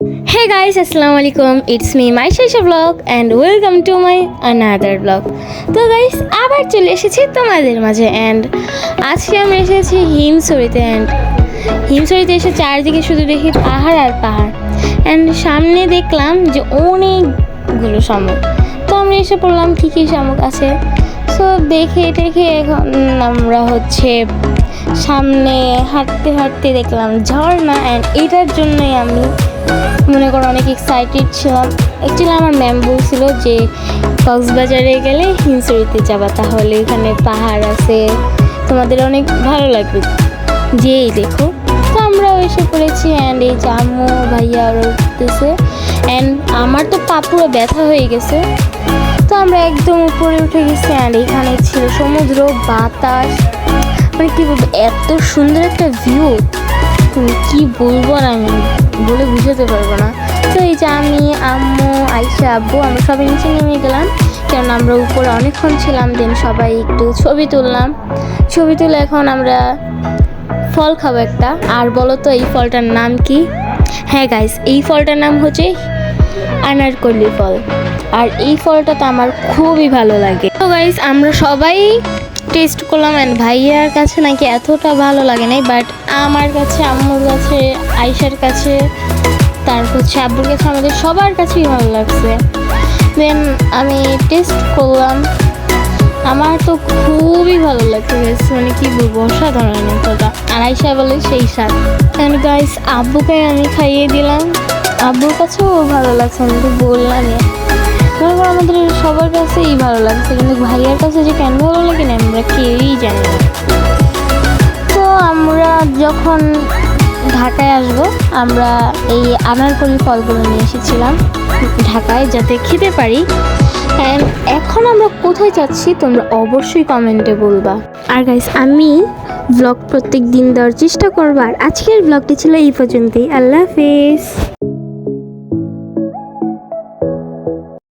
Hey guys, Assalamu alaikum. It's me, my Shaisha vlog and welcome to my another vlog. তো guys আবার চলে এসেছি তোমাদের মাঝে and আজকে আমি এসেছি হিমছড়িতে and হিমছড়িতে এসে চারদিকে শুধু দেখি পাহাড় আর পাহাড় and সামনে দেখলাম যে অনেকগুলো শামুক। তো আমরা এসে পড়লাম কী কী শামুক আছে। সো দেখে এখন আমরা সামনে হাঁটতে হাঁটতে দেখলাম ঝর্ণা অ্যান্ড এটার জন্যই আমি মনে করো অনেক এক্সাইটেড ছিলাম। অ্যাকচুয়ালি আমার ম্যাম বলছিল যে কক্সবাজারে গেলে হিমছড়িতে যাবা, তাহলে এখানে পাহাড় আছে, তোমাদের অনেক ভালো লাগবে, যেই দেখো। তো আমরাও এসে পড়েছি অ্যান্ড এই যে আম্মু ভাইয়া ওরা উঠতেছে অ্যান্ড আমার তো পা পুরো ব্যথা হয়ে গেছে। তো আমরা একদম উপরে উঠে গেছি অ্যান্ড এখানে ছিল সমুদ্র, বাতাস, মানে কী বলবো, এত সুন্দর একটা ভিউ তুমি কী বলবো না, আমি বলে বুঝাতে পারবো না। তো এই যে আমি আম্মু আইসা আব্বু আমরা সবাই নিচে নেমে গেলাম, কারণ আমরা উপরে অনেকক্ষণ ছিলাম। দেন সবাই একটু ছবি তুলে এখন আমরা ফল খাবো একটা। আর বলো তো এই ফলটার নাম কি? হ্যাঁ গাইস, এই ফলটার নাম হচ্ছে আনারকলি ফল, আর এই ফলটা তো আমার খুবই ভালো লাগে। তো গাইস আমরা সবাই টেস্ট করলাম অ্যান্ড ভাইয়ার কাছে নাকি এতটা ভালো লাগে নাই, বাট আমার কাছে, আম্মুর কাছে, আয়শার কাছে, তারপর আব্বুর কাছে, আমাদের সবার কাছেই ভালো লাগছে। দেন আমি টেস্ট করলাম, আমার তো খুবই ভালো লাগছে, মানে কি বলবো, অসাধারণ ফলটা। আর আয়শা বলে সেই স্বাদ। অ্যান্ড গাইস আব্বুকে আমি খাইয়ে দিলাম, আব্বুর কাছেও ভালো লাগছে, আমি তো বললামই। তারপর আমাদের সবার কাছেই ভালো লাগছে, কিন্তু ভাইয়ার কাছে যে কেন ভালো লাগে না আমরা কেউই জানি না। তো আমরা যখন ঢাকায় আসব, আমরা এই আনারকলি ফলগুলো নিয়ে এসেছিলাম ঢাকায় যাতে খেতে পারি। অ্যান্ড এখন আমরা কোথায় যাচ্ছি তোমরা অবশ্যই কমেন্টে বলবা। আর গাইস আমি ব্লগ প্রত্যেক দিন দেওয়ার চেষ্টা করবো। আর আজকের ব্লগটি ছিল এই পর্যন্তই। আল্লাহ হাফেজ।